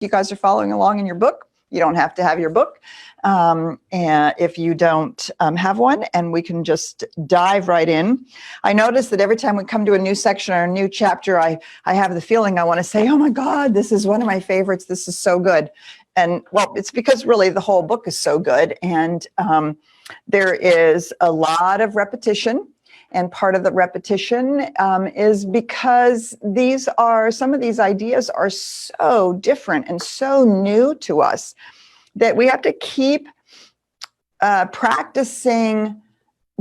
you guys are following along in your book. You don't have to have your book and if you don't have one, and we can just dive right in. I notice that every time we come to a new section or a new chapter, I have the feeling I want to say, oh my God, this is one of my favorites. This is so good. And well, it's because really the whole book is so good. And there is a lot of repetition. And part of the repetition is because some of these ideas are so different and so new to us that we have to keep practicing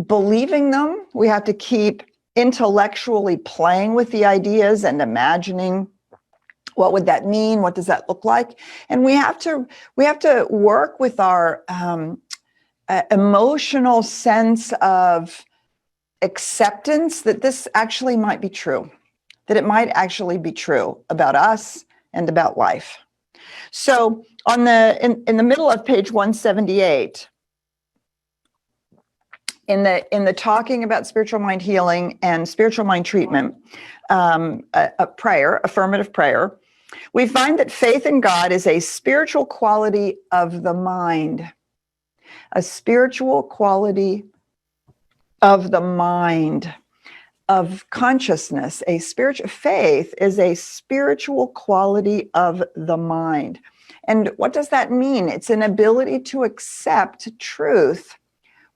believing them. We have to keep intellectually playing with the ideas and imagining what would that mean? What does that look like? And we have to work with our emotional sense of acceptance that this actually might be true, that it might actually be true about us and about life. So in the middle of page 178, in the talking about spiritual mind healing and spiritual mind treatment, a prayer, affirmative prayer, we find that faith in God is a spiritual quality of the mind, a spiritual quality of the mind, of consciousness. A spiritual faith is a spiritual quality of the mind. And what does that mean? It's an ability to accept truth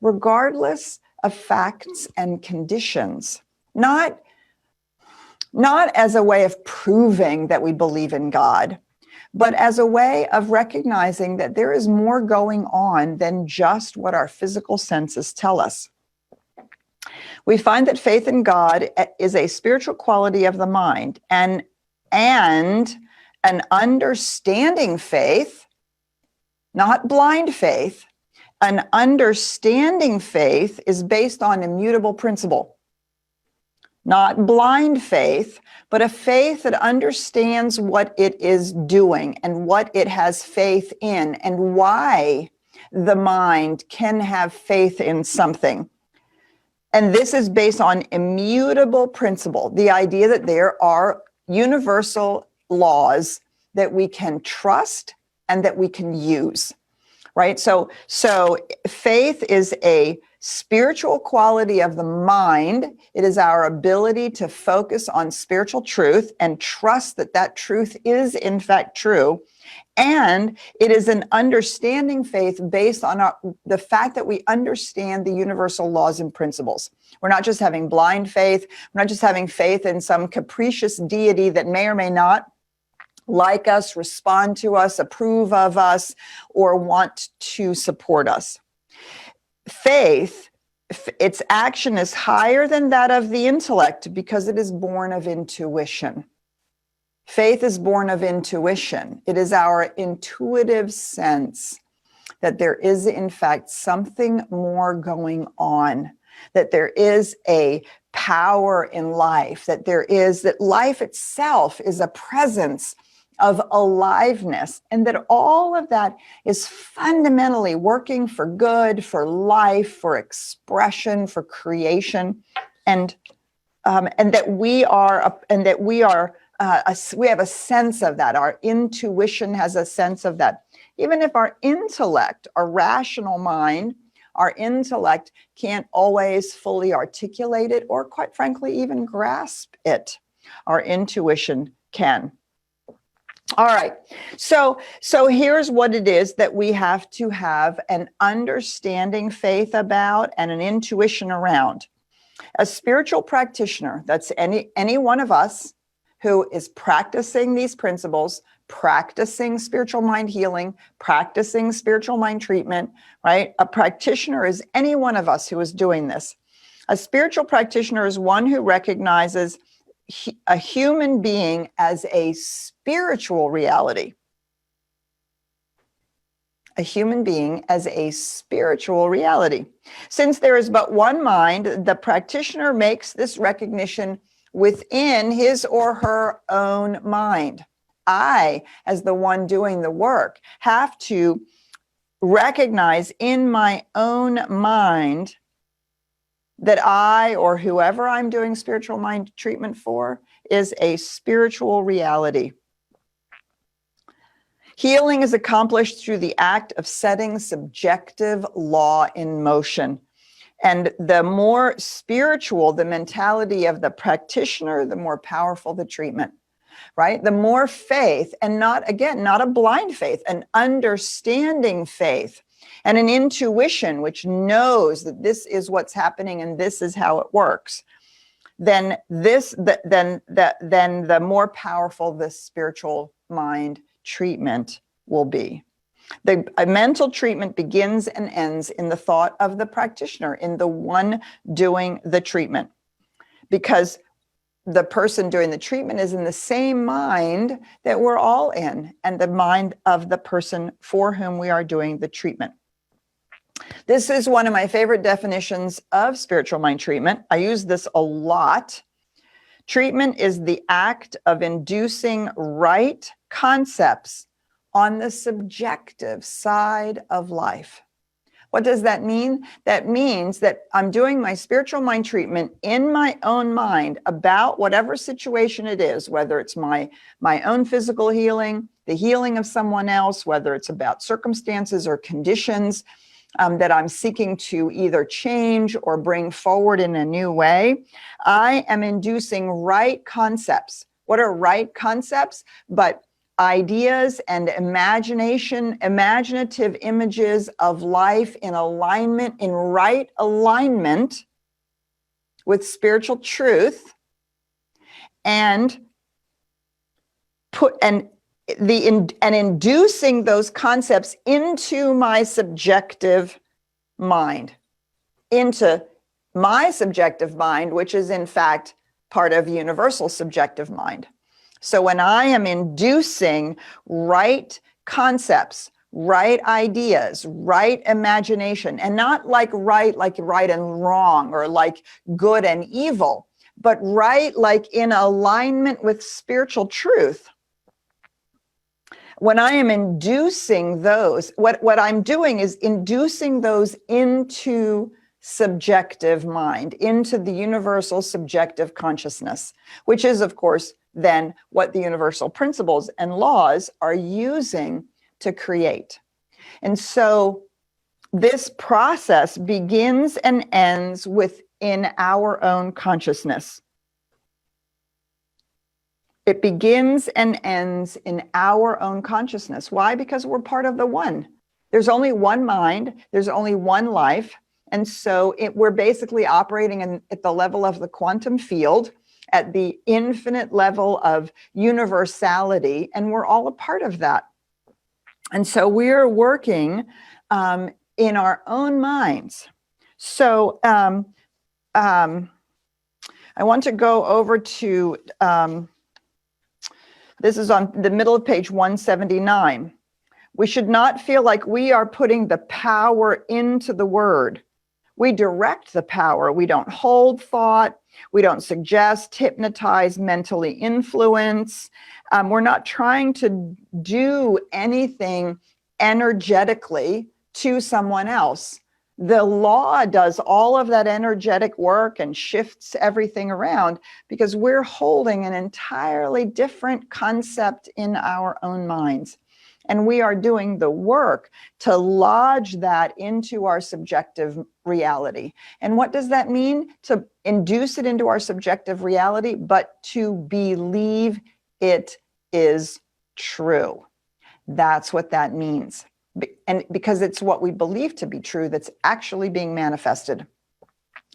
regardless of facts and conditions, not as a way of proving that we believe in God, but as a way of recognizing that there is more going on than just what our physical senses tell us. We find that faith in God is a spiritual quality of the mind, and an understanding faith, not blind faith, an understanding faith is based on immutable principle. Not blind faith, but a faith that understands what it is doing and what it has faith in and why the mind can have faith in something. And this is based on immutable principle, the idea that there are universal laws that we can trust and that we can use, right? So faith is a spiritual quality of the mind. It is our ability to focus on spiritual truth and trust that that truth is in fact true. And it is an understanding faith based on the fact that we understand the universal laws and principles. We're not just having blind faith. We're not just having faith in some capricious deity that may or may not like us, respond to us, approve of us, or want to support us. Faith, its action is higher than that of the intellect because it is born of intuition. Faith is born of intuition. It is our intuitive sense that there is, in fact, something more going on, that there is a power in life, that life itself is a presence of aliveness, and that all of that is fundamentally working for good, for life, for expression, for creation, and that we have a sense of that. Our intuition has a sense of that. Even if our intellect, our rational mind, our intellect can't always fully articulate it or, quite frankly, even grasp it, our intuition can. All right, so here's what it is that we have to have an understanding faith about and an intuition around. A spiritual practitioner, that's any one of us who is practicing these principles, practicing spiritual mind healing, practicing spiritual mind treatment, right? A practitioner is any one of us who is doing this. A spiritual practitioner is one who recognizes a human being as a spiritual reality. A human being as a spiritual reality. Since there is but one mind, the practitioner makes this recognition within his or her own mind. I, as the one doing the work, have to recognize in my own mind that I, or whoever I'm doing spiritual mind treatment for, is a spiritual reality. Healing is accomplished through the act of setting subjective law in motion. And the more spiritual the mentality of the practitioner, the more powerful the treatment, right? The more faith, and not a blind faith, an understanding faith and an intuition which knows that this is what's happening and this is how it works, then the more powerful the spiritual mind treatment will be. A mental treatment begins and ends in the thought of the practitioner, in the one doing the treatment, because the person doing the treatment is in the same mind that we're all in, and the mind of the person for whom we are doing the treatment. This is one of my favorite definitions of spiritual mind treatment. I use this a lot. Treatment is the act of inducing right concepts on the subjective side of life. What does that mean? That means that I'm doing my spiritual mind treatment in my own mind about whatever situation it is, whether it's my own physical healing, the healing of someone else, whether it's about circumstances or conditions that I'm seeking to either change or bring forward in a new way. I am inducing right concepts. What are right concepts? But ideas and imaginative images of life in alignment, in right alignment with spiritual truth, and inducing those concepts into my subjective mind, which is in fact part of universal subjective mind. So when I am inducing right concepts, right ideas, right imagination, and not like right and wrong, or like good and evil, but right like in alignment with spiritual truth. When I am inducing those, what I'm doing is inducing those into subjective mind, into the universal subjective consciousness, which is, of course, then what the universal principles and laws are using to create. And so this process begins and ends within our own consciousness. It begins and ends in our own consciousness. Why? Because we're part of the one. There's only one mind, there's only one life. And so we're basically operating at the level of the quantum field, at the infinite level of universality, and we're all a part of that. And so we're working in our own minds. So I want to go over to, this is on the middle of page 179. We should not feel like we are putting the power into the word. We direct the power. We don't hold thought. We don't suggest, hypnotize, mentally influence. We're not trying to do anything energetically to someone else. The law does all of that energetic work and shifts everything around because we're holding an entirely different concept in our own minds. And we are doing the work to lodge that into our subjective reality. And what does that mean? To induce it into our subjective reality, but to believe it is true. That's what that means. And because it's what we believe to be true that's actually being manifested.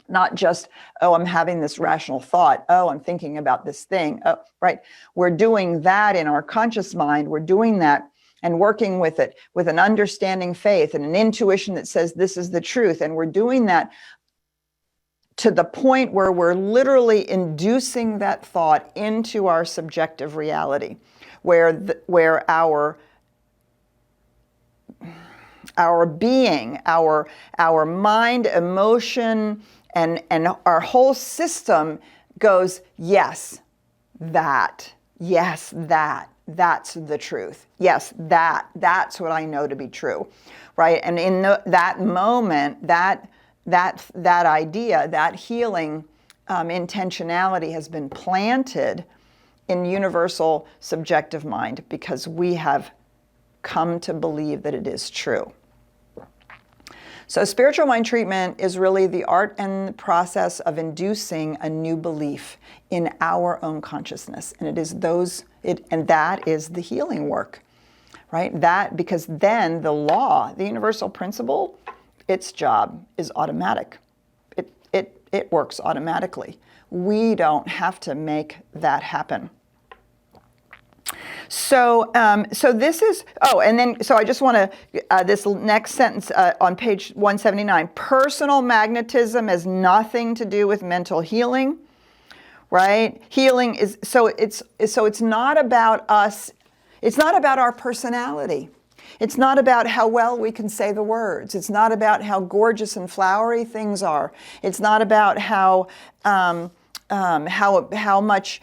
Not just, oh, I'm having this rational thought. Oh, I'm thinking about this thing. Oh, right. We're doing that in our conscious mind. We're doing that and working with it with an understanding faith and an intuition that says this is the truth. And we're doing that to the point where we're literally inducing that thought into our subjective reality, where our being, our mind, emotion, and our whole system goes, yes, that, that's the truth. Yes, that's what I know to be true, right? And in that moment, that idea, that healing intentionality has been planted in universal subjective mind because we have come to believe that it is true. So spiritual mind treatment is really the art and the process of inducing a new belief in our own consciousness. And that is the healing work, right? Because then the law, the universal principle, its job is automatic. It works automatically. We don't have to make that happen. So this is, so I just want to, this next sentence on page 179, personal magnetism has nothing to do with mental healing, right? Healing is, so it's not about us, it's not about our personality. It's not about how well we can say the words. It's not about how gorgeous and flowery things are. It's not about how much,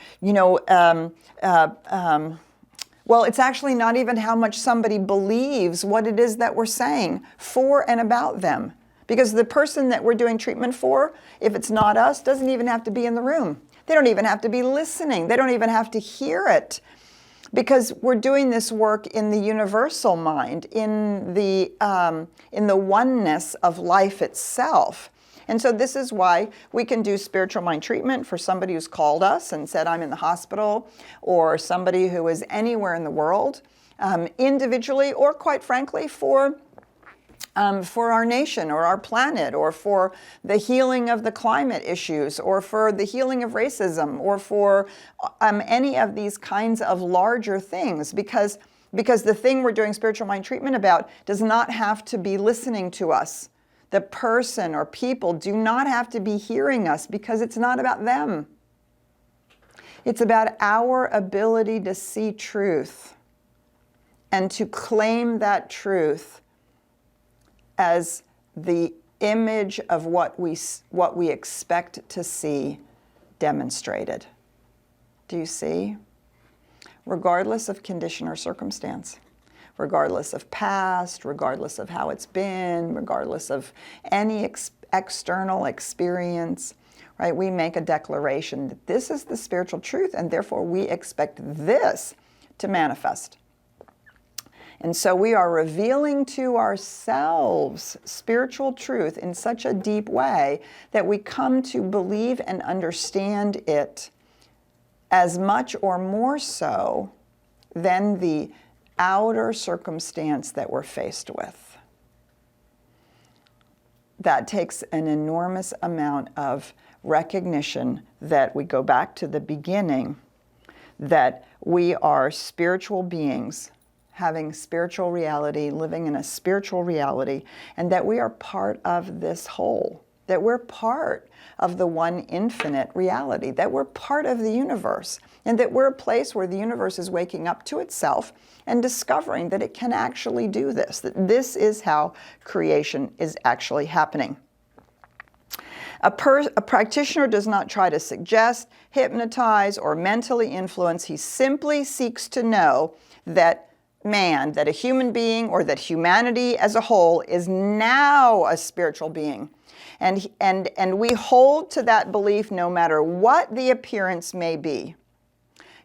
well, it's actually not even how much somebody believes what it is that we're saying for and about them. Because the person that we're doing treatment for, if it's not us, doesn't even have to be in the room. They don't even have to be listening. They don't even have to hear it. Because we're doing this work in the universal mind, in the oneness of life itself. And so this is why we can do spiritual mind treatment for somebody who's called us and said, I'm in the hospital, or somebody who is anywhere in the world, individually, or quite frankly, for our nation or our planet, or for the healing of the climate issues, or for the healing of racism, or for any of these kinds of larger things, because the thing we're doing spiritual mind treatment about does not have to be listening to us. The person or people do not have to be hearing us, because it's not about them. It's about our ability to see truth and to claim that truth as the image of what we expect to see demonstrated. Do you see? Regardless of condition or circumstance, regardless of past, regardless of how it's been, regardless of any external experience, right? We make a declaration that this is the spiritual truth, and therefore we expect this to manifest. And so we are revealing to ourselves spiritual truth in such a deep way that we come to believe and understand it as much or more so than the outer circumstance that we're faced with. That takes an enormous amount of recognition that we go back to the beginning, that we are spiritual beings having spiritual reality, living in a spiritual reality, and that we are part of this whole, that we're part of the one infinite reality, that we're part of the universe, and that we're a place where the universe is waking up to itself and discovering that it can actually do this, that this is how creation is actually happening. A practitioner does not try to suggest, hypnotize, or mentally influence. He simply seeks to know that that a human being, or that humanity as a whole, is now a spiritual being. And we hold to that belief no matter what the appearance may be.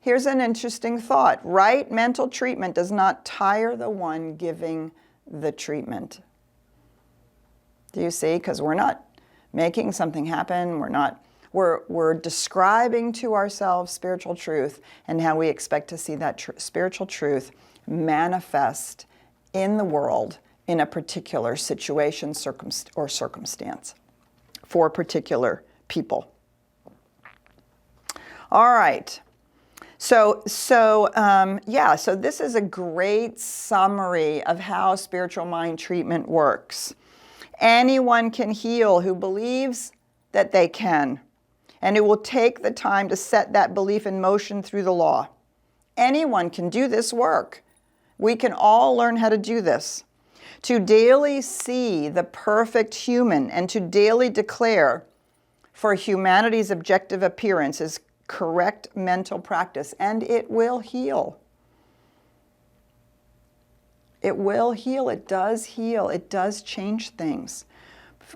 Here's an interesting thought. Right mental treatment does not tire the one giving the treatment. Do you see? Because we're not making something happen. We're describing to ourselves spiritual truth and how we expect to see that spiritual truth manifest in the world in a particular situation or circumstance for particular people. All right. So this is a great summary of how spiritual mind treatment works. Anyone can heal who believes that they can, and who will take the time to set that belief in motion through the law. Anyone can do this work. We can all learn how to do this. To daily see the perfect human and to daily declare for humanity's objective appearance is correct mental practice, and it will heal. It will heal. It does heal. It does change things.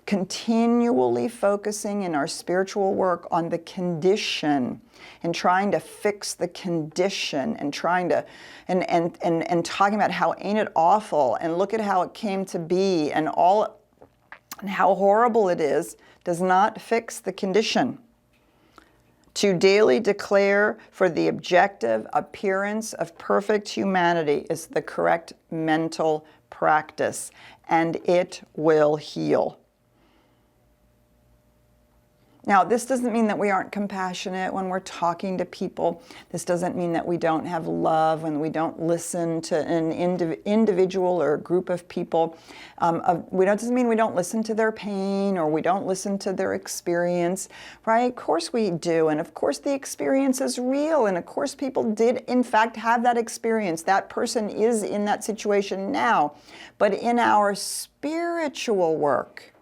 continually focusing in our spiritual work on the condition and trying to fix the condition and trying to and talking about how ain't it awful and look at how it came to be and all and how horrible it is, does not fix the condition. To daily declare for the objective appearance of perfect humanity is the correct mental practice, and it will heal. Now, this doesn't mean that we aren't compassionate when we're talking to people. This doesn't mean that we don't have love when we don't listen to an individual or a group of people. Doesn't mean we don't listen to their pain or we don't listen to their experience, right? Of course we do. And of course the experience is real. And of course people did, in fact, have that experience. That person is in that situation now. But in our spiritual work,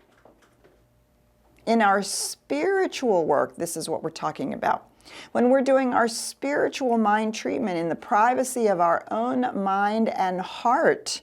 this is what we're talking about. When we're doing our spiritual mind treatment in the privacy of our own mind and heart,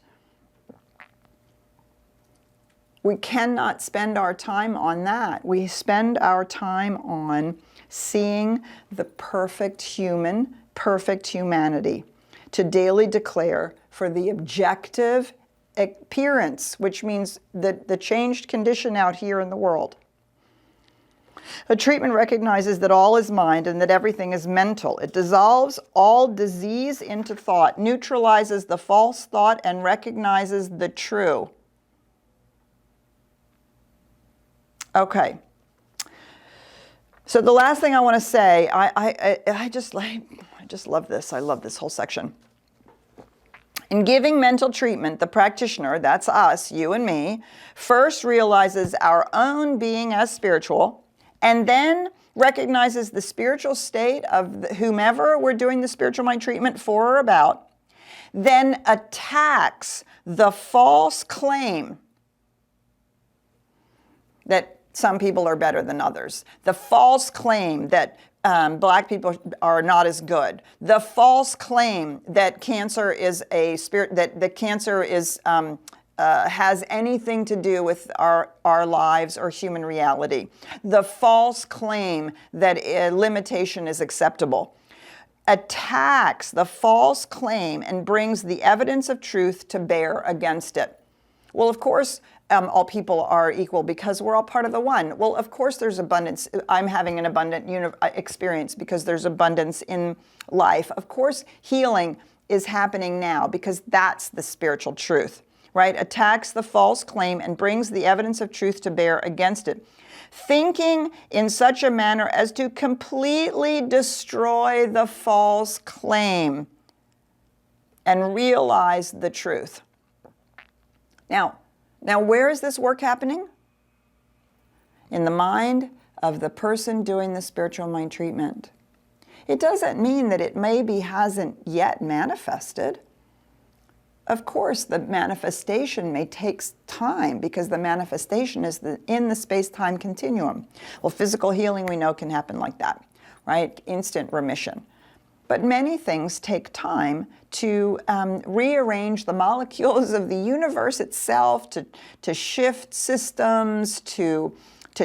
we cannot spend our time on that. We spend our time on seeing the perfect human, perfect humanity, to daily declare for the objective appearance, which means the changed condition out here in the world. A treatment recognizes that all is mind and that everything is mental. It dissolves all disease into thought, neutralizes the false thought, and recognizes the true. Okay. So the last thing I want to say, I just love this. I love this whole section. In giving mental treatment, the practitioner, that's us, you and me, first realizes our own being as spiritual, and then recognizes the spiritual state of whomever we're doing the spiritual mind treatment for or about, then attacks the false claim that some people are better than others, the false claim that black people are not as good, the false claim that cancer is a spirit, that the cancer is has anything to do with our lives or human reality. The false claim that limitation is acceptable. Attacks the false claim and brings the evidence of truth to bear against it. Well, of course, all people are equal because we're all part of the one. Well, of course there's abundance. I'm having an abundant experience because there's abundance in life. Of course, healing is happening now because that's the spiritual truth. Right? Attacks the false claim and brings the evidence of truth to bear against it. Thinking in such a manner as to completely destroy the false claim and realize the truth. Now where is this work happening? In the mind of the person doing the spiritual mind treatment. It doesn't mean that it maybe hasn't yet manifested. Of course, the manifestation may take time because the manifestation is in the space-time continuum. Well, physical healing we know can happen like that, right? Instant remission. But many things take time to rearrange the molecules of the universe itself, to shift systems, to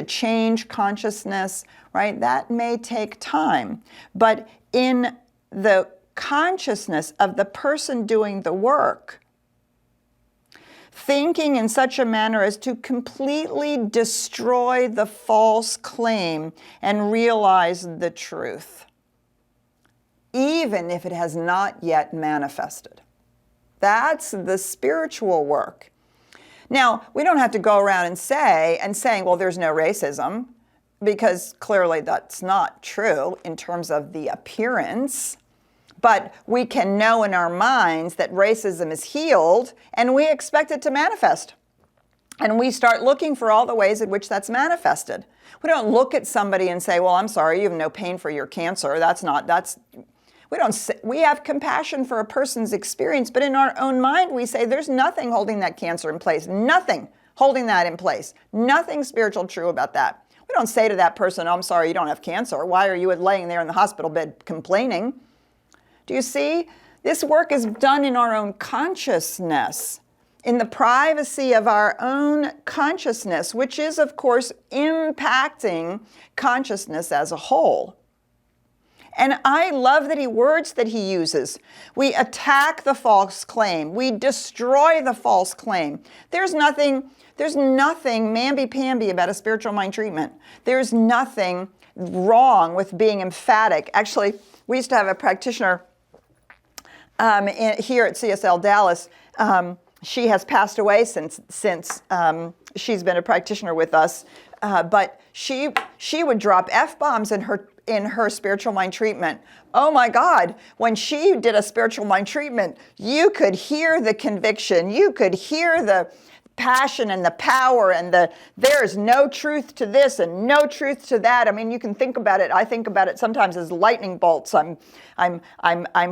change consciousness, right? That may take time. But in the consciousness of the person doing the work, thinking in such a manner as to completely destroy the false claim and realize the truth, even if it has not yet manifested. That's the spiritual work. Now, we don't have to go around and saying, well, there's no racism, because clearly that's not true in terms of the appearance. But we can know in our minds that racism is healed, and we expect it to manifest. And we start looking for all the ways in which that's manifested. We don't look at somebody and say, well, I'm sorry, you have no pain for your cancer. We have compassion for a person's experience, but in our own mind, we say there's nothing holding that cancer in place, nothing holding that in place, nothing spiritual true about that. We don't say to that person, oh, I'm sorry, you don't have cancer. Why are you laying there in the hospital bed complaining? Do you see? This work is done in our own consciousness. in the privacy of our own consciousness, which is, of course, impacting consciousness as a whole. And I love the words that he uses. We attack the false claim. We destroy the false claim. There's nothing mamby-pamby about a spiritual mind treatment. There's nothing wrong with being emphatic. Actually, we used to have a practitioner here at CSLDallas. She has passed away since she's been a practitioner with us. But she would drop F-bombs in her spiritual mind treatment. Oh my God, when she did a spiritual mind treatment, you could hear the conviction, you could hear the passion and the power and there's no truth to this and no truth to that. I mean, you can think about it. I think about it sometimes as lightning bolts. I'm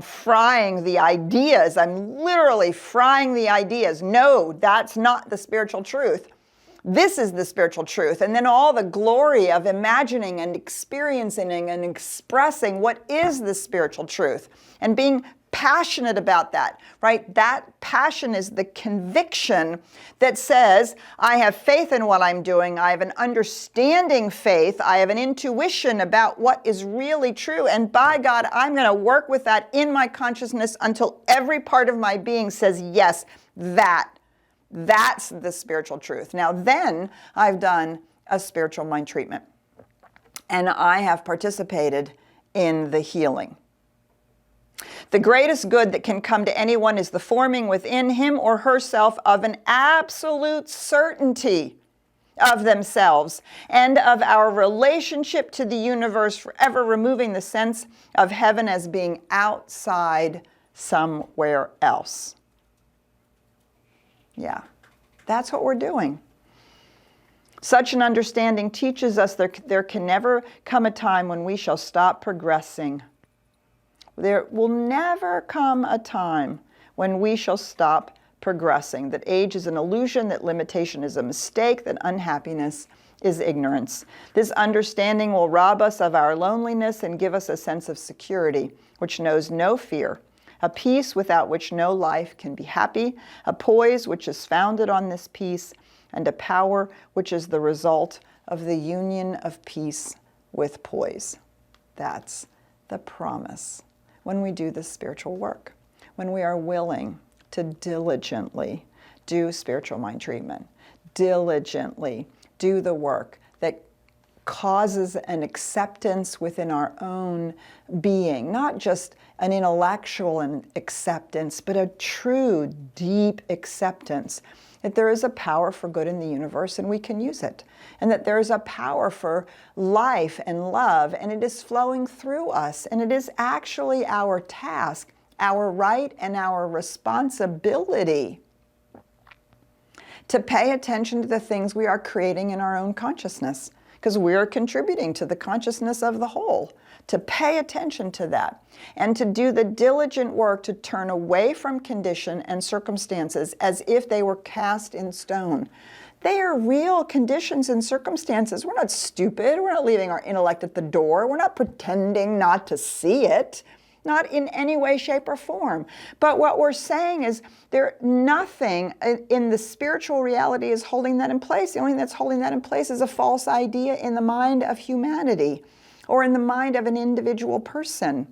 frying the ideas. I'm literally frying the ideas. No, that's not the spiritual truth. This is the spiritual truth. And then all the glory of imagining and experiencing and expressing what is the spiritual truth and being passionate about that, right? That passion is the conviction that says, I have faith in what I'm doing. I have an understanding faith. I have an intuition about what is really true. And by God, I'm going to work with that in my consciousness until every part of my being says, yes, that's the spiritual truth. Now then, I've done a spiritual mind treatment and I have participated in the healing. The greatest good that can come to anyone is the forming within him or herself of an absolute certainty of themselves and of our relationship to the universe, forever removing the sense of heaven as being outside somewhere else. Yeah, that's what we're doing. Such an understanding teaches us there can never come a time when we shall stop progressing. There will never come a time when we shall stop progressing, that age is an illusion, that limitation is a mistake, that unhappiness is ignorance. This understanding will rob us of our loneliness and give us a sense of security, which knows no fear, a peace without which no life can be happy, a poise which is founded on this peace, and a power which is the result of the union of peace with poise. That's the promise when we do this spiritual work, when we are willing to diligently do spiritual mind treatment, diligently do the work that causes an acceptance within our own being, not just an intellectual acceptance, but a true, deep acceptance that there is a power for good in the universe and we can use it, and that there is a power for life and love and it is flowing through us, and it is actually our task, our right, and our responsibility to pay attention to the things we are creating in our own consciousness, because we are contributing to the consciousness of the whole, to pay attention to that and to do the diligent work to turn away from condition and circumstances as if they were cast in stone. They are real conditions and circumstances. We're not stupid. We're not leaving our intellect at the door. We're not pretending not to see it, not in any way, shape, or form. But what we're saying is nothing in the spiritual reality is holding that in place. The only thing that's holding that in place is a false idea in the mind of humanity or in the mind of an individual person.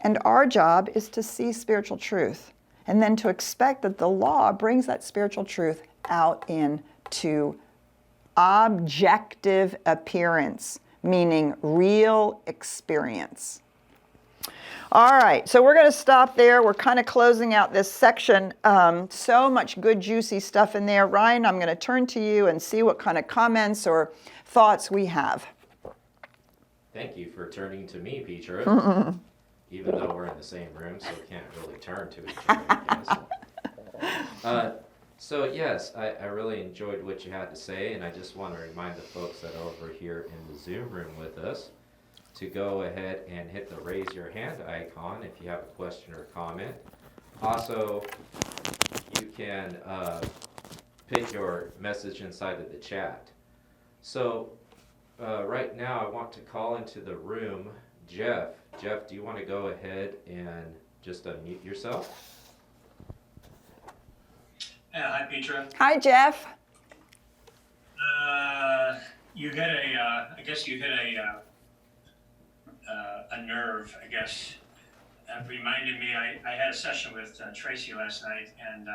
And our job is to see spiritual truth and then to expect that the law brings that spiritual truth out into objective appearance, meaning real experience. All right, so we're going to stop there. We're kind of closing out this section. So much good, juicy stuff in there. Ryan, I'm going to turn to you and see what kind of comments or thoughts we have. Thank you for turning to me, Petra. Even though we're in the same room, so we can't really turn to each other, I guess. So yes, I really enjoyed what you had to say, and I just want to remind the folks that are over here in the Zoom room with us to go ahead and hit the raise your hand icon if you have a question or comment. Also, you can put your message inside of the chat. So right now I want to call into the room Jeff. Jeff, do you want to go ahead and just unmute yourself? Petra. Hi, Jeff. You hit I guess you hit a nerve, I guess. That reminded me, I had a session with Tracy last night, and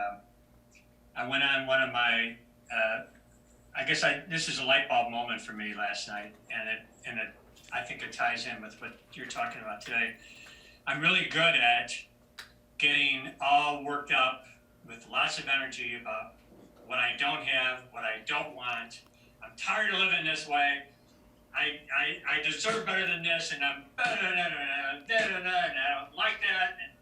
I went on one of my, this is a light bulb moment for me last night, and I think it ties in with what you're talking about today. I'm really good at getting all worked up with lots of energy about what I don't have, what I don't want. I'm tired of living this way. I deserve better than this, and I'm and I don't like that, and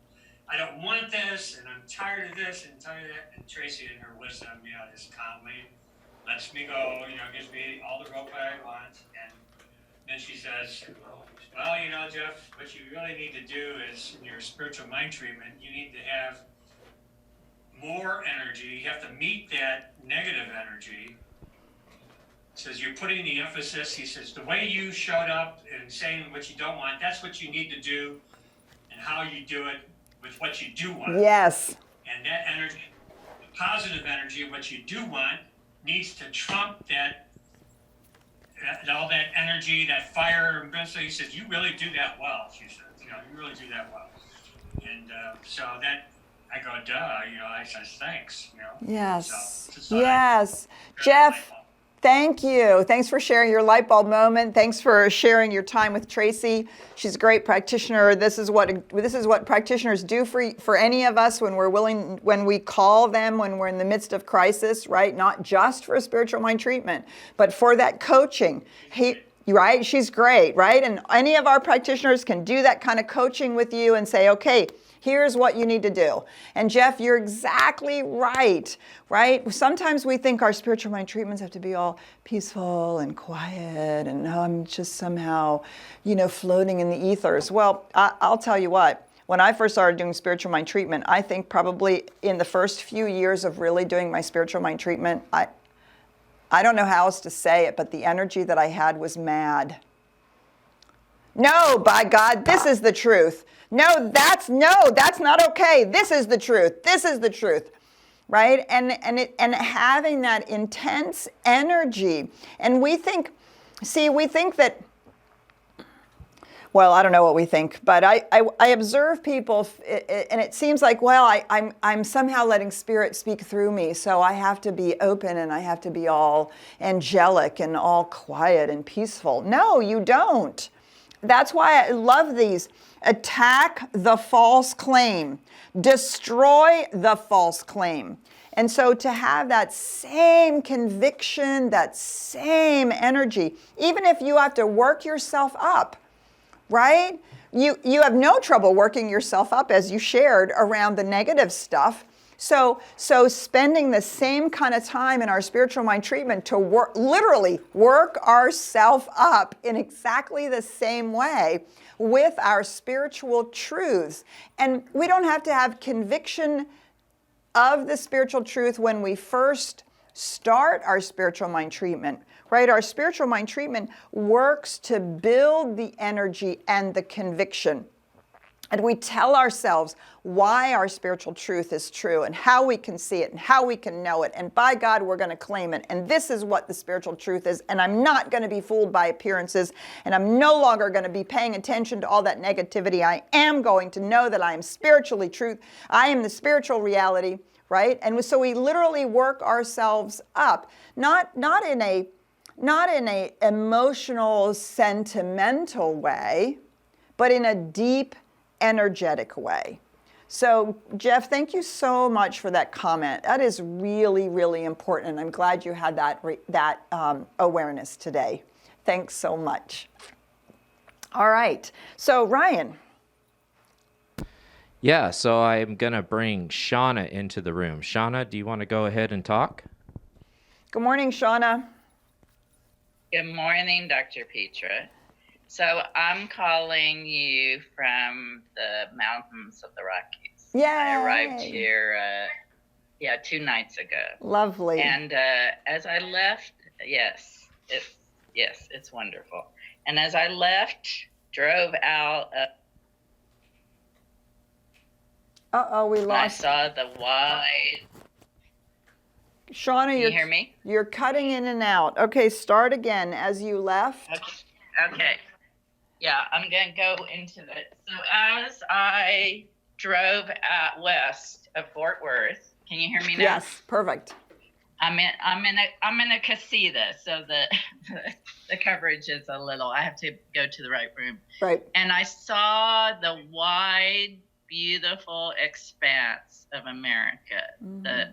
I don't want this, and I'm tired of this and tired of that. And Tracy, in her wisdom, just calmly lets me go, gives me all the rope I want. And then she says, well, Jeff, what you really need to do is, in your spiritual mind treatment, you need to have more energy. You have to meet that negative energy. Says you're putting the emphasis, he says, the way you showed up and saying what you don't want, that's what you need to do, and how you do it with what you do want. Yes. And that energy, the positive energy of what you do want, needs to trump that all that energy, that fire. And so he says, you really do that well, she says, you really do that well. And so that, I go, duh, I says, thanks, Yes. So Yes. Jeff, thank you. Thanks for sharing your light bulb moment. Thanks for sharing your time with Tracy. She's a great practitioner. This is what practitioners do for any of us when we call them when we're in the midst of crisis, right? Not just for spiritual mind treatment, but for that coaching. Right? She's great, right? And any of our practitioners can do that kind of coaching with you and say, okay, here's what you need to do. And Jeff, you're exactly right? Sometimes we think our spiritual mind treatments have to be all peaceful and quiet, and I'm just somehow, floating in the ethers. Well, I'll tell you what. When I first started doing spiritual mind treatment, I think probably in the first few years of really doing my spiritual mind treatment, I don't know how else to say it, but the energy that I had was mad. No, by God, this is the truth. No, that's not okay. This is the truth. This is the truth. Right? And having that intense energy. And we think that, well, I don't know what we think, but I observe people, and it seems like, well, I'm somehow letting Spirit speak through me, so I have to be open and I have to be all angelic and all quiet and peaceful. No, you don't. That's why I love these. Attack the false claim. Destroy the false claim. And so to have that same conviction, that same energy, even if you have to work yourself up, right? You have no trouble working yourself up, as you shared, around the negative stuff. So spending the same kind of time in our spiritual mind treatment to literally work ourselves up in exactly the same way with our spiritual truths. And we don't have to have conviction of the spiritual truth when we first start our spiritual mind treatment, right? Our spiritual mind treatment works to build the energy and the conviction. And we tell ourselves why our spiritual truth is true and how we can see it and how we can know it. And by God, we're going to claim it. And this is what the spiritual truth is. And I'm not going to be fooled by appearances. And I'm no longer going to be paying attention to all that negativity. I am going to know that I am spiritually truth. I am the spiritual reality, right? And so we literally work ourselves up, not in a emotional, sentimental way, but in a deep, energetic way. So, Jeff, thank you so much for that comment. That is really, really important, and I'm glad you had that awareness today. Thanks so much. All right. So, Ryan. Yeah, so I'm going to bring Shauna into the room. Shauna, do you want to go ahead and talk? Good morning, Shauna. Good morning, Dr. Petra. So I'm calling you from the mountains of the Rockies. Yay! I arrived here, 2 nights ago. Lovely. And as I left, yes, it's wonderful. And as I left, drove out. We lost. I saw the wide. Shauna, Can you hear me? you're cutting in and out. Okay, start again as you left. Okay. Yeah, I'm going to go into it. So as I drove out west of Fort Worth, can you hear me now? Yes, perfect. I'm in a casita, so the coverage is a little. I have to go to the right room. Right. And I saw the wide, beautiful expanse of America, the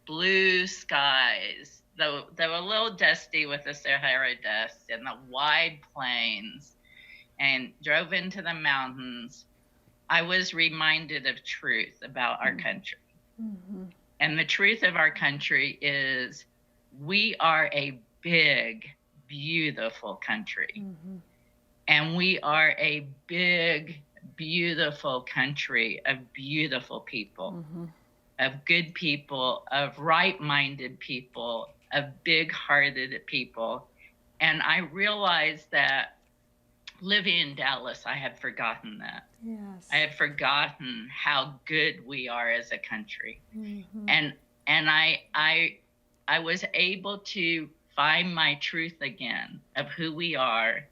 blue skies, though they were a little dusty with the Sahara dust, and the wide plains, and drove into the mountains. I was reminded of truth about our country. And the truth of our country is we are a big, beautiful country. And we are a big, beautiful country of beautiful people, of good people, of right-minded people, of big-hearted people. And I realized that living in Dallas, I had forgotten that. Yes. I had forgotten how good we are as a country. And I was able to find my truth again of who we are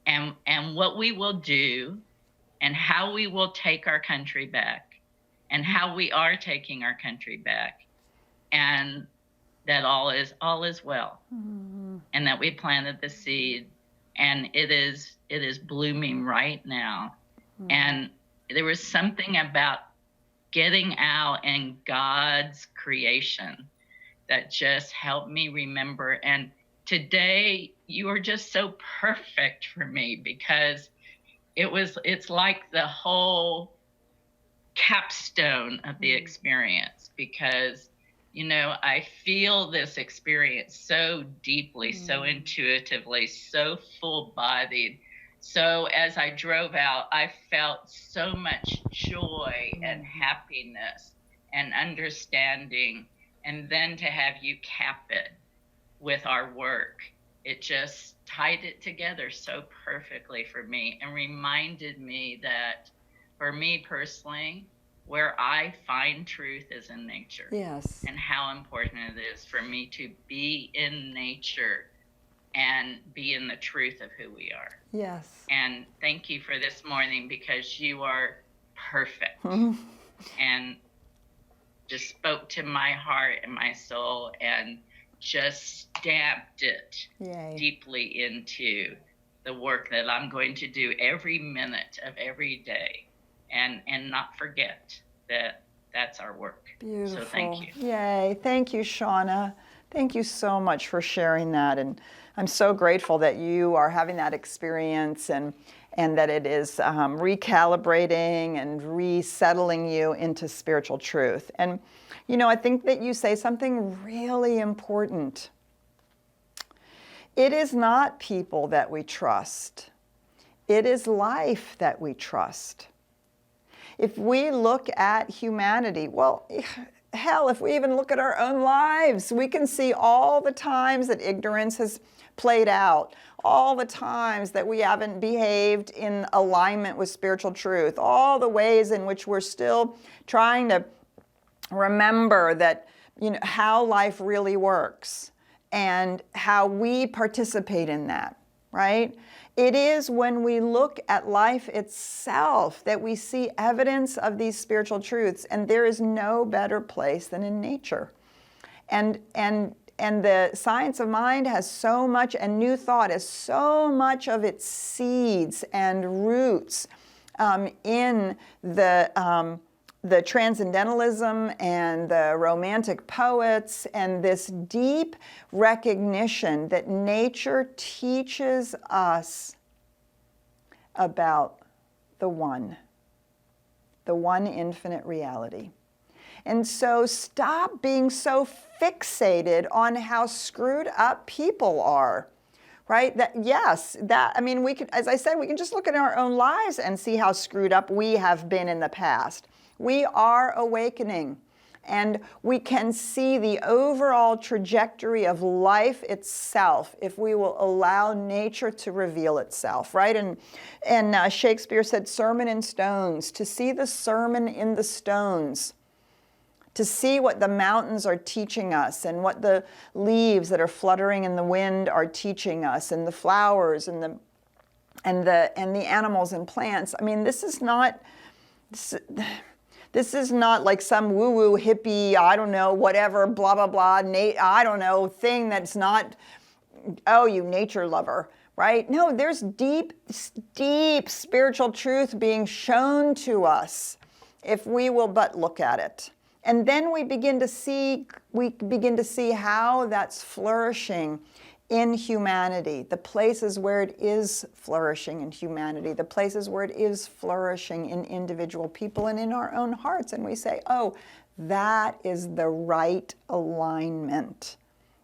and what we will do and how we will take our country back and how we are taking our country back, and that all is well, and that we planted the seed, and it is blooming right now. And there was something about getting out in God's creation that just helped me remember. And today you are just so perfect for me, because it's like the whole capstone of the experience, because I feel this experience so deeply, so intuitively, so full-bodied. So as I drove out, I felt so much joy and happiness and understanding. And then to have you cap it with our work, it just tied it together so perfectly for me and reminded me that for me personally, where I find truth is in nature. Yes. And how important it is for me to be in nature and be in the truth of who we are. Yes. And thank you for this morning, because you are perfect and just spoke to my heart and my soul and just stamped it deeply into the work that I'm going to do every minute of every day, and not forget that that's our work. Beautiful. So thank you. Yay. Thank you, Shauna. Thank you so much for sharing that. And I'm so grateful that you are having that experience, and that it is recalibrating and resettling you into spiritual truth. And, I think that you say something really important. It is not people that we trust. It is life that we trust. If we look at humanity, well, hell, if we even look at our own lives, we can see all the times that ignorance has played out, all the times that we haven't behaved in alignment with spiritual truth, all the ways in which we're still trying to remember that, how life really works and how we participate in that, right? It is when we look at life itself that we see evidence of these spiritual truths, and there is no better place than in nature. And the science of mind has so much, and New Thought has so much of its seeds and roots in the transcendentalism and the romantic poets, and this deep recognition that nature teaches us about the one infinite reality. And so stop being so fixated on how screwed up people are. Right? We could, as I said, we can just look at our own lives and see how screwed up we have been in the past. We are awakening, and we can see the overall trajectory of life itself if we will allow nature to reveal itself, right? And Shakespeare said, sermon in stones, to see the sermon in the stones, to see what the mountains are teaching us and what the leaves that are fluttering in the wind are teaching us, and the flowers and the animals and plants. I mean, this is not like some woo-woo hippie, I don't know, whatever, blah, blah, blah, I don't know, thing that's not, oh, you nature lover, right? No, there's deep, deep spiritual truth being shown to us if we will but look at it. And then we begin to see how that's flourishing in humanity, the places where it is flourishing in humanity, the places where it is flourishing in individual people and in our own hearts. And we say, oh, that is the right alignment.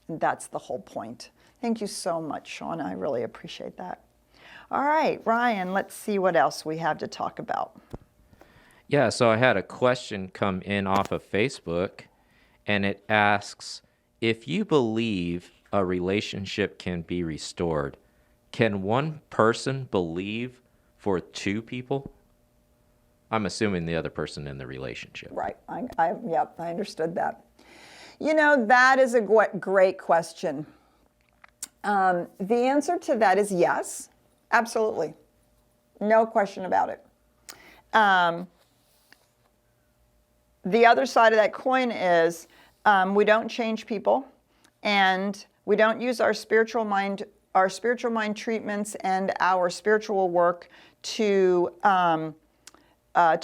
And that's the whole point. Thank you so much, Shauna. I really appreciate that. All right, Ryan, let's see what else we have to talk about. Yeah, so I had a question come in off of Facebook, and it asks, if you believe a relationship can be restored, can one person believe for two people? I'm assuming the other person in the relationship. Right. Yep, I understood that. You know, that is a great question. The answer to that is yes, absolutely. No question about it. The other side of that coin is we don't change people, and we don't use our spiritual mind treatments and our spiritual work to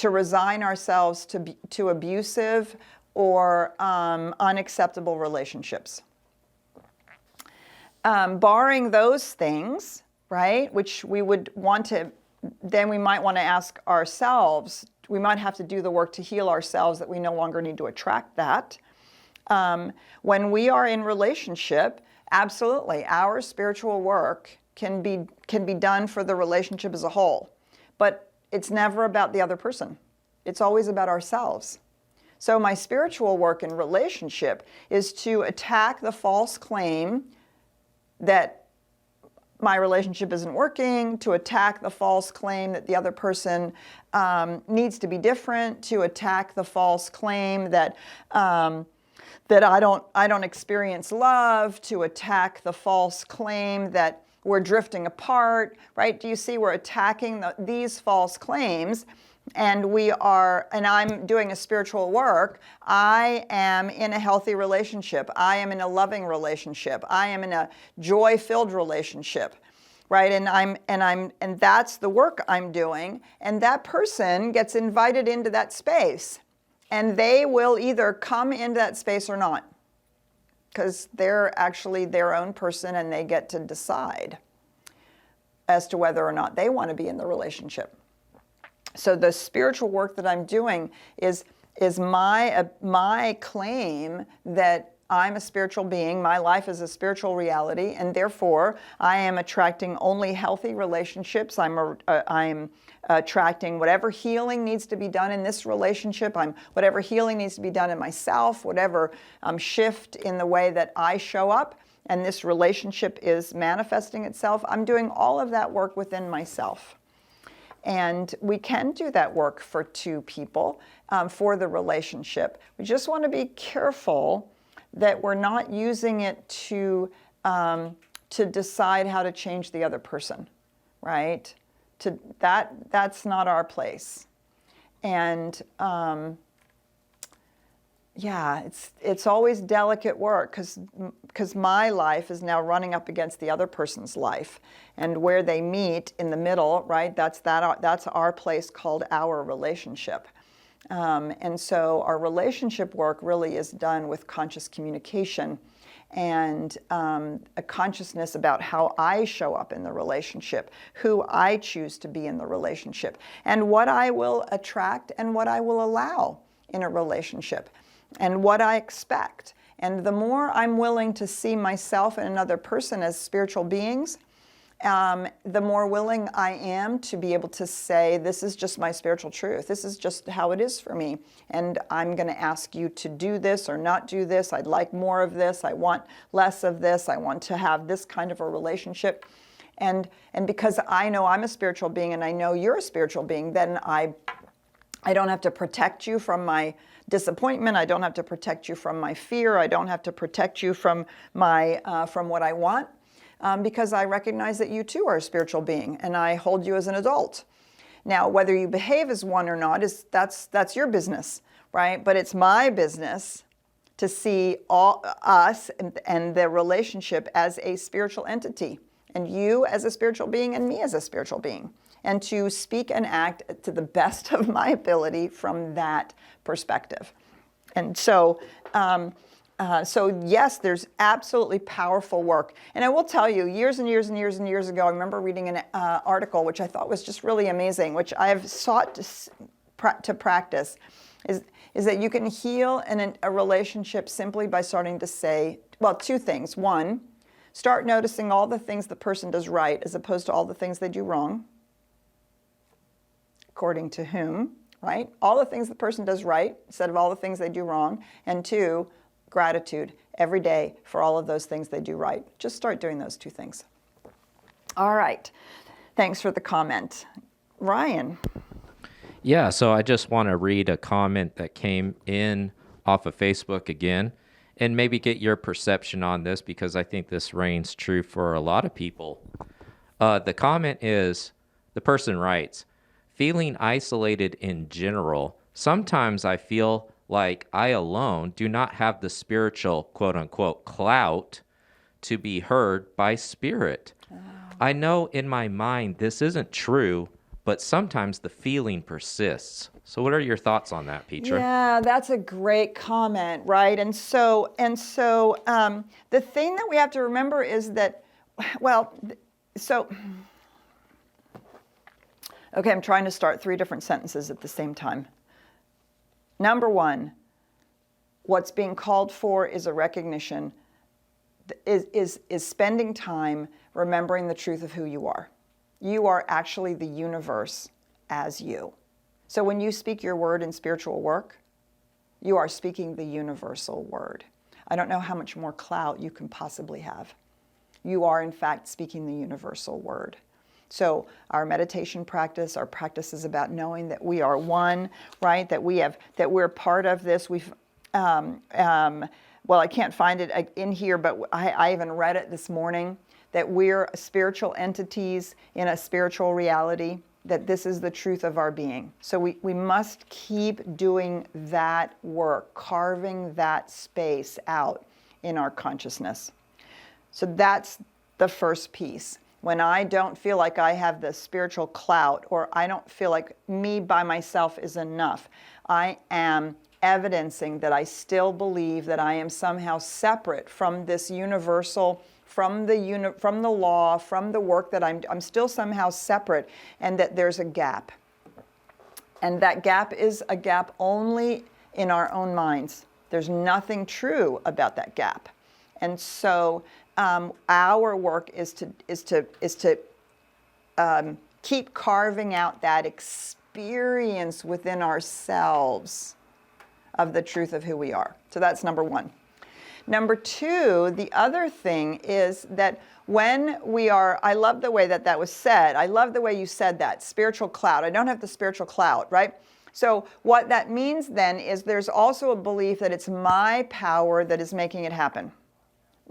resign ourselves to abusive or unacceptable relationships. Barring those things, right, which we would want to, then we might want to ask ourselves, we might have to do the work to heal ourselves that we no longer need to attract that. When we are in relationship, absolutely, our spiritual work can be done for the relationship as a whole, but it's never about the other person. It's always about ourselves. So my spiritual work in relationship is to attack the false claim that my relationship isn't working, to attack the false claim that the other person needs to be different, to attack the false claim that that I don't experience love, to attack the false claim that we're drifting apart, right? Do you see we're attacking these false claims? And I'm doing a spiritual work. I am in a healthy relationship. I am in a loving relationship. I am in a joy-filled relationship, right? And that's the work I'm doing. And that person gets invited into that space, and they will either come into that space or not, because they're actually their own person, and they get to decide as to whether or not they want to be in the relationship. So the spiritual work that I'm doing is my claim that I'm a spiritual being, my life is a spiritual reality, and therefore I am attracting only healthy relationships. I'm attracting whatever healing needs to be done in this relationship. Whatever healing needs to be done in myself, whatever shift in the way that I show up, and this relationship is manifesting itself. I'm doing all of that work within myself. And we can do that work for two people, for the relationship. We just want to be careful that we're not using it to decide how to change the other person, right? That's not our place. And yeah, it's always delicate work because my life is now running up against the other person's life, and where they meet in the middle, right? That's our place called our relationship. And so our relationship work really is done with conscious communication and a consciousness about how I show up in the relationship, who I choose to be in the relationship, and what I will attract and what I will allow in a relationship, and what I expect. And the more I'm willing to see myself and another person as spiritual beings, the more willing I am to be able to say, this is just my spiritual truth. This is just how it is for me. And I'm going to ask you to do this or not do this. I'd like more of this. I want less of this. I want to have this kind of a relationship. And because I know I'm a spiritual being and I know you're a spiritual being, then I don't have to protect you from my disappointment. I don't have to protect you from my fear. I don't have to protect you from my from what I want, because I recognize that you too are a spiritual being, and I hold you as an adult. Now, whether you behave as one or not that's your business, right? But it's my business to see all us and the relationship as a spiritual entity, and you as a spiritual being and me as a spiritual being, and to speak and act to the best of my ability from that perspective. And so, so yes, there's absolutely powerful work. And I will tell you, years and years and years and years ago, I remember reading an article which I thought was just really amazing, which I have sought to practice, is that you can heal a relationship simply by starting to say, well, two things. One, start noticing all the things the person does right as opposed to all the things they do wrong. According to whom, right? All the things the person does right instead of all the things they do wrong. And two, gratitude every day for all of those things they do right. Just start doing those two things. All right. Thanks for the comment. Ryan. Yeah, so I just want to read a comment that came in off of Facebook again, and maybe get your perception on this, because I think this reigns true for a lot of people. The comment is, the person writes, feeling isolated in general, sometimes I feel like I alone do not have the spiritual, quote unquote, clout to be heard by spirit. Oh. I know in my mind this isn't true, but sometimes the feeling persists. So what are your thoughts on that, Petra? Yeah, that's a great comment, right? And so the thing that we have to remember is that, well, so, okay, I'm trying to start 3 different sentences at the same time. Number one, what's being called for is a recognition, is spending time remembering the truth of who you are. You are actually the universe as you. So when you speak your word in spiritual work, you are speaking the universal word. I don't know how much more clout you can possibly have. You are, in fact, speaking the universal word. So our meditation practice, our practice is about knowing that we are one, right? That we're part of this. Well, I can't find it in here, but I even read it this morning, that we're spiritual entities in a spiritual reality, that this is the truth of our being. So we must keep doing that work, carving that space out in our consciousness. So that's the first piece. When I don't feel like I have the spiritual clout, or I don't feel like me by myself is enough, I am evidencing that I still believe that I am somehow separate from this universal, from the law, from the work, that I'm still somehow separate, and that there's a gap. And that gap is a gap only in our own minds. There's nothing true about that gap. And so our work is to keep carving out that experience within ourselves of the truth of who we are. So that's number one. Number two, the other thing is that when we are, I love the way that was said. I love the way you said that, spiritual clout. I don't have the spiritual clout, right? So what that means then is there's also a belief that it's my power that is making it happen.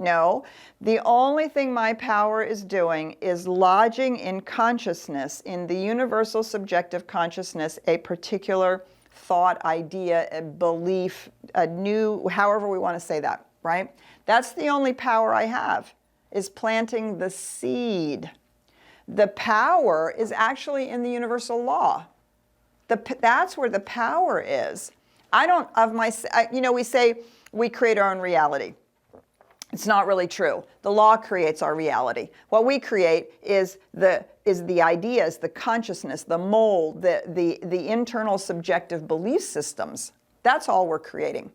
No, the only thing my power is doing is lodging in consciousness, in the universal subjective consciousness, a particular thought, idea, a belief, a new, however we want to say that, right? That's the only power I have, is planting the seed. The power is actually in the universal law. That's where the power is. We say we create our own reality. It's not really true. The law creates our reality. What we create is the ideas, the consciousness, the mold, the internal subjective belief systems. That's all we're creating.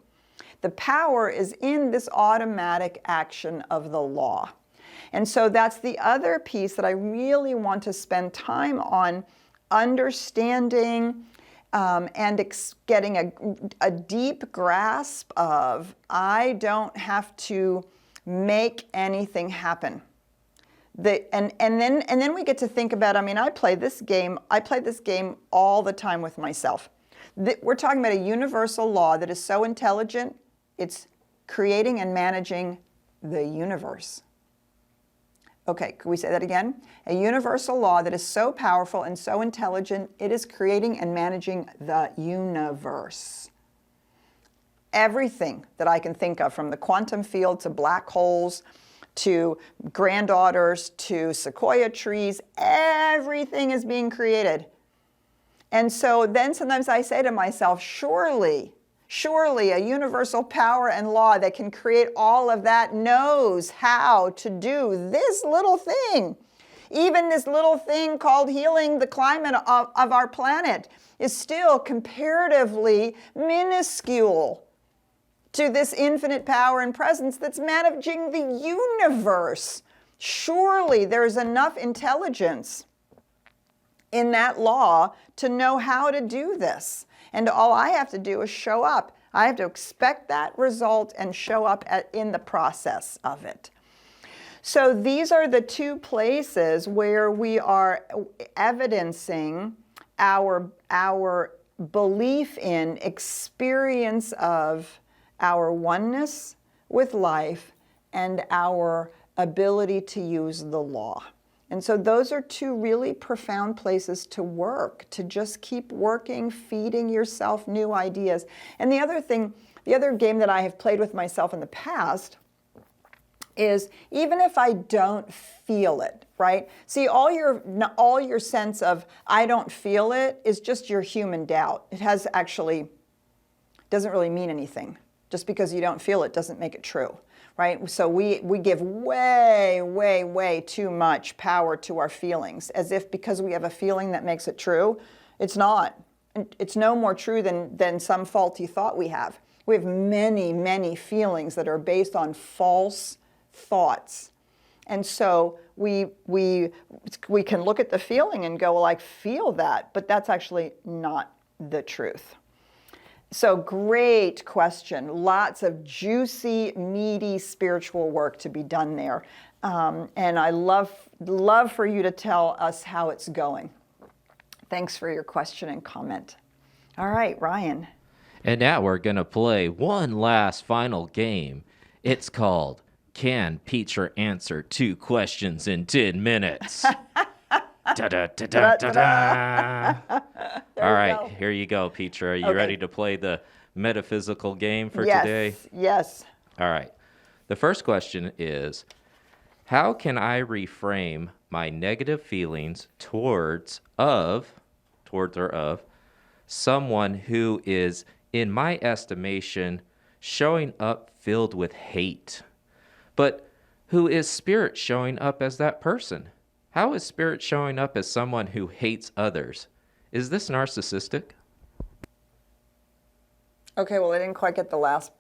The power is in this automatic action of the law. And so that's the other piece that I really want to spend time on understanding and getting a deep grasp of. I don't have to make anything happen. And then we get to think about, I play this game all the time with myself. We're talking about a universal law that is so intelligent, it's creating and managing the universe. Okay, can we say that again? A universal law that is so powerful and so intelligent, it is creating and managing the universe. Everything that I can think of, from the quantum field to black holes, to granddaughters, to sequoia trees, everything is being created. And so then sometimes I say to myself, surely a universal power and law that can create all of that knows how to do this little thing. Even this little thing called healing the climate of our planet is still comparatively minuscule to this infinite power and presence that's managing the universe. Surely there's enough intelligence in that law to know how to do this. And all I have to do is show up. I have to expect that result and show up in the process of it. So these are the two places where we are evidencing our belief in, experience of our oneness with life and our ability to use the law. And so those are two really profound places to work, to just keep working, feeding yourself new ideas. And the other game that I have played with myself in the past is, even if I don't feel it, right? See, all your sense of I don't feel it is just your human doubt. It doesn't really mean anything. Just because you don't feel it doesn't make it true, right? So we give way too much power to our feelings, as if because we have a feeling that makes it true. It's not. It's no more true than some faulty thought we have. We have many feelings that are based on false thoughts. And so we can look at the feeling and go, well, I feel that, but that's actually not the truth. So great question. Lots of juicy, meaty spiritual work to be done there. And I love for you to tell us how it's going. Thanks for your question and comment. All right, Ryan. And now we're going to play one last final game. It's called Can Peacher Answer 2 Questions in 10 Minutes? Da-da-da-da-da-da. All right, here you go, Peacher. Are you ready to play the metaphysical game for today? Yes. All right. The first question is, how can I reframe my negative feelings towards or of someone who is, in my estimation, showing up filled with hate, but who is spirit showing up as that person? How is spirit showing up as someone who hates others? Is this narcissistic? Okay, well, I didn't quite get the last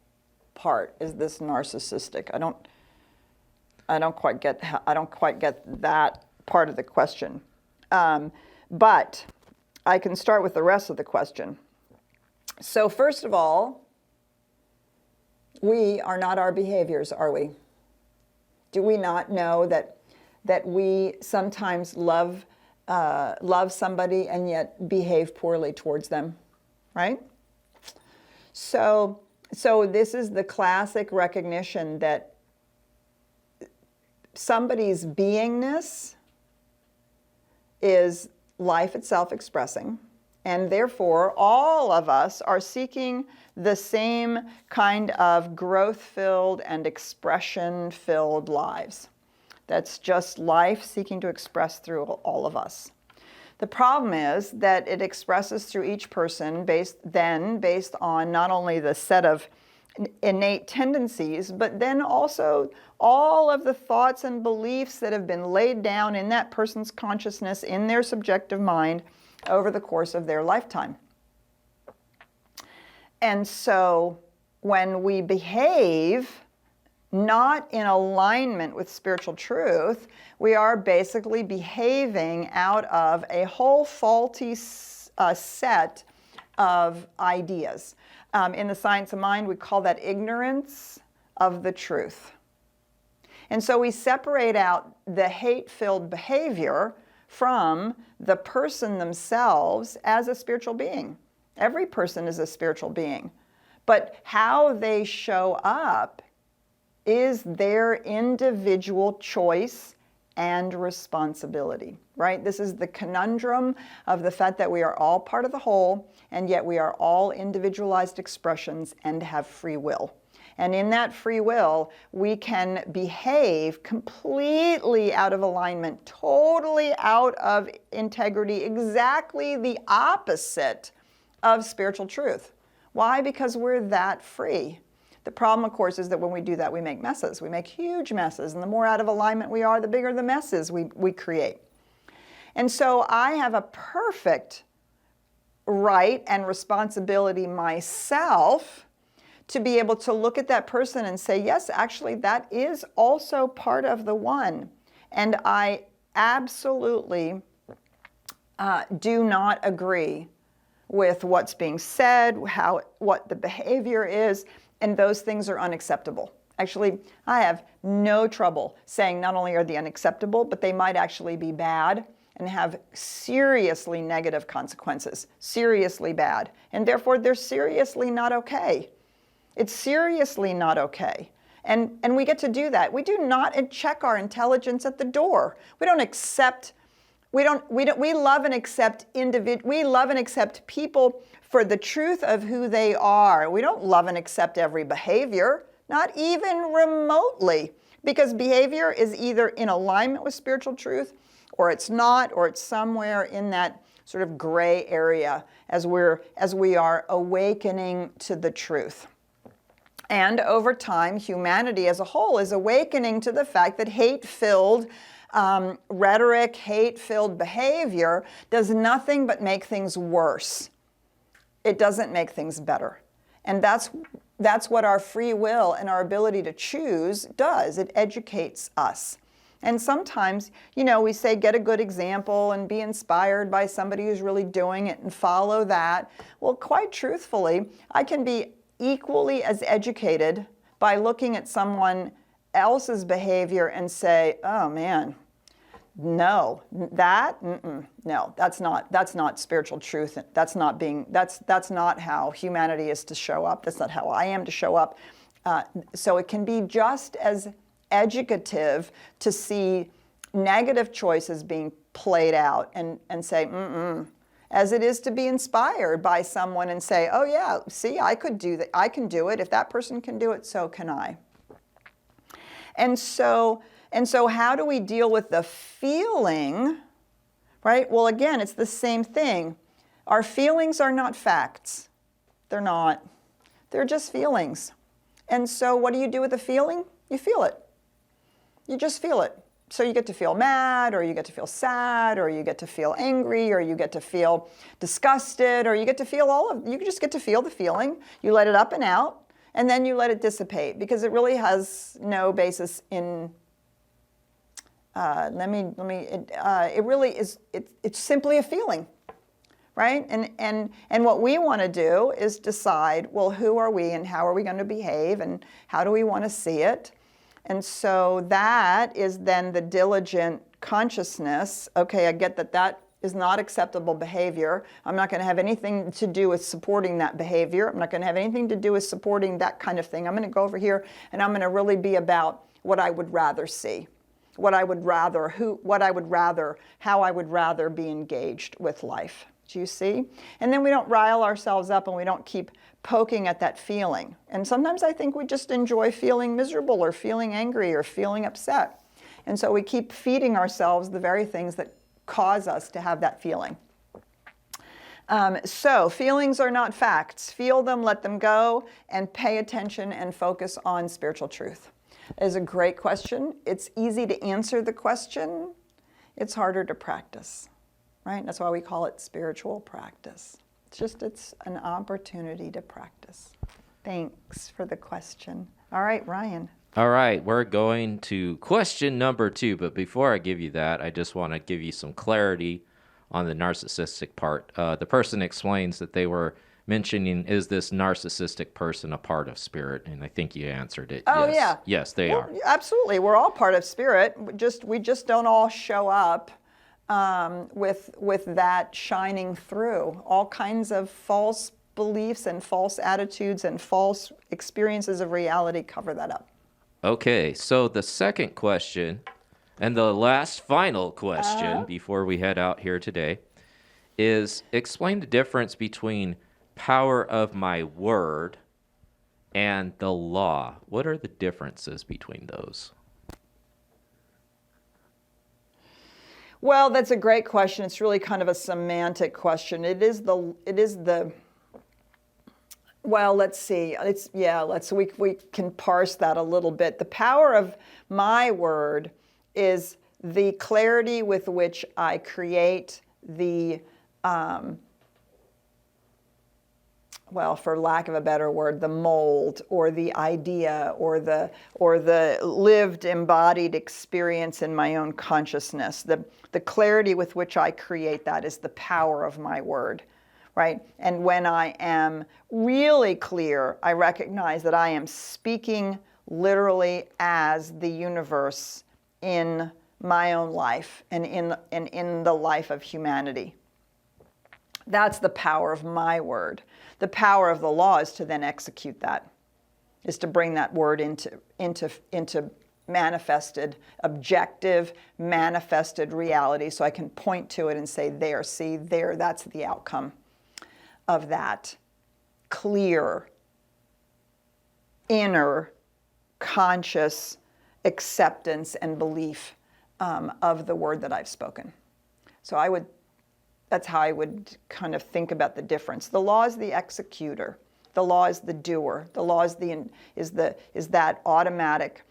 part. Is this narcissistic? I don't quite get that part of the question. But I can start with the rest of the question. So first of all, we are not our behaviors, are we? Do we not know that we sometimes love somebody and yet behave poorly towards them, right? So this is the classic recognition that somebody's beingness is life itself expressing, and therefore all of us are seeking the same kind of growth-filled and expression-filled lives. That's just life seeking to express through all of us. The problem is that it expresses through each person based on not only the set of innate tendencies, but then also all of the thoughts and beliefs that have been laid down in that person's consciousness, in their subjective mind, over the course of their lifetime. And so when we behave not in alignment with spiritual truth, we are basically behaving out of a whole faulty set of ideas. In the science of mind, we call that ignorance of the truth. And so we separate out the hate-filled behavior from the person themselves as a spiritual being. Every person is a spiritual being. But how they show up is their individual choice and responsibility, right? This is the conundrum of the fact that we are all part of the whole, and yet we are all individualized expressions and have free will. And in that free will, we can behave completely out of alignment, totally out of integrity, exactly the opposite of spiritual truth. Why? Because we're that free. The problem, of course, is that when we do that, we make messes. We make huge messes. And the more out of alignment we are, the bigger the messes we create. And so I have a perfect right and responsibility myself to be able to look at that person and say, yes, actually, that is also part of the one. And I absolutely do not agree with what's being said, what the behavior is, and those things are unacceptable. Actually, I have no trouble saying not only are they unacceptable, but they might actually be bad and have seriously negative consequences, seriously bad, and therefore they're seriously not okay. It's seriously not okay. And we get to do that. We do not check our intelligence at the door. We don't accept, we love and accept we love and accept people for the truth of who they are. We don't love and accept every behavior, not even remotely, because behavior is either in alignment with spiritual truth, or it's not, or it's somewhere in that sort of gray area as we are awakening to the truth. And over time, humanity as a whole is awakening to the fact that hate-filled rhetoric, hate-filled behavior does nothing but make things worse. It doesn't make things better. And that's what our free will and our ability to choose does. It educates us. And sometimes, we say get a good example and be inspired by somebody who's really doing it and follow that. Well, quite truthfully, I can be equally as educated by looking at someone else's behavior and say, oh man, no, no, that's not spiritual truth. That's not how humanity is to show up. That's not how I am to show up. So it can be just as educative to see negative choices being played out and say, as it is to be inspired by someone and say, oh yeah, see, I could do that. I can do it. If that person can do it, so can I. And so how do we deal with the feeling, right? Well, again, it's the same thing. Our feelings are not facts. They're not. They're just feelings. And so what do you do with a feeling? You feel it. You just feel it. So you get to feel mad, or you get to feel sad, or you get to feel angry, or you get to feel disgusted, or you get to feel you just get to feel the feeling. You let it up and out, and then you let it dissipate, because it really has no basis in, it really is, it's simply a feeling, right? And what we want to do is decide, well, who are we and how are we going to behave and how do we want to see it? And so that is then the diligent consciousness. Okay, I get that is not acceptable behavior. I'm not going to have anything to do with supporting that behavior. I'm not going to have anything to do with supporting that kind of thing. I'm going to go over here and I'm going to really be about what I would rather see, how I would rather be engaged with life. Do you see? And then we don't rile ourselves up and we don't keep poking at that feeling. And sometimes I think we just enjoy feeling miserable or feeling angry or feeling upset. And so we keep feeding ourselves the very things that cause us to have that feeling. So feelings are not facts. Feel them, let them go, and pay attention and focus on spiritual truth. It is a great question. It's easy to answer the question. It's harder to practice, right? That's why we call it spiritual practice. It's an opportunity to practice. Thanks for the question. All right, Ryan. All right, we're going to question number 2, but before I give you that, I just want to give you some clarity on the narcissistic part. The person explains that they were mentioning, is this narcissistic person a part of spirit? And I think you answered it. Oh, yes. yeah. Yes, they are. Absolutely. We're all part of spirit. We just don't all show up with that shining through. All kinds of false beliefs and false attitudes and false experiences of reality cover that up. Okay, so the second question, and the last final question before we head out here today, is explain the difference between power of my word and the law. What are the differences between those? Well, that's a great question. It's really kind of a semantic question. Well, let's see. We can parse that a little bit. The power of my word is the clarity with which I create the, well, for lack of a better word, the mold or the idea or the lived embodied experience in my own consciousness. The clarity with which I create that is the power of my word. Right? And when I am really clear, I recognize that I am speaking literally as the universe in my own life and in the life of humanity. That's the power of my word. The power of the law is to then execute that, is to bring that word into manifested, objective, manifested reality, so I can point to it and say, there, see, there, that's the outcome of that clear, inner, conscious acceptance and belief of the word that I've spoken. So that's how I would kind of think about the difference. The law is the executor. The law is the doer. The law is that automatic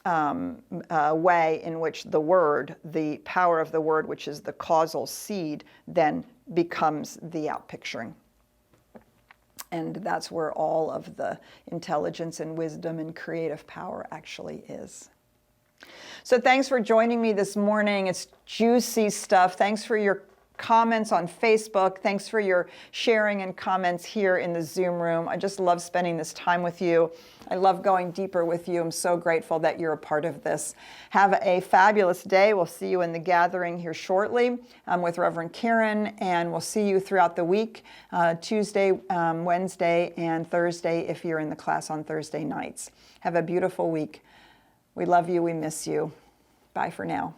way in which the word, the power of the word, which is the causal seed, then becomes the outpicturing. And that's where all of the intelligence and wisdom and creative power actually is. So thanks for joining me this morning. It's juicy stuff. Thanks for your comments on Facebook. Thanks for your sharing and comments here in the Zoom room. I just love spending this time with you. I love going deeper with you. I'm so grateful that you're a part of this. Have a fabulous day. We'll see you in the gathering here shortly with Reverend Karen, and we'll see you throughout the week, Tuesday, Wednesday, and Thursday if you're in the class on Thursday nights. Have a beautiful week. We love you. We miss you. Bye for now.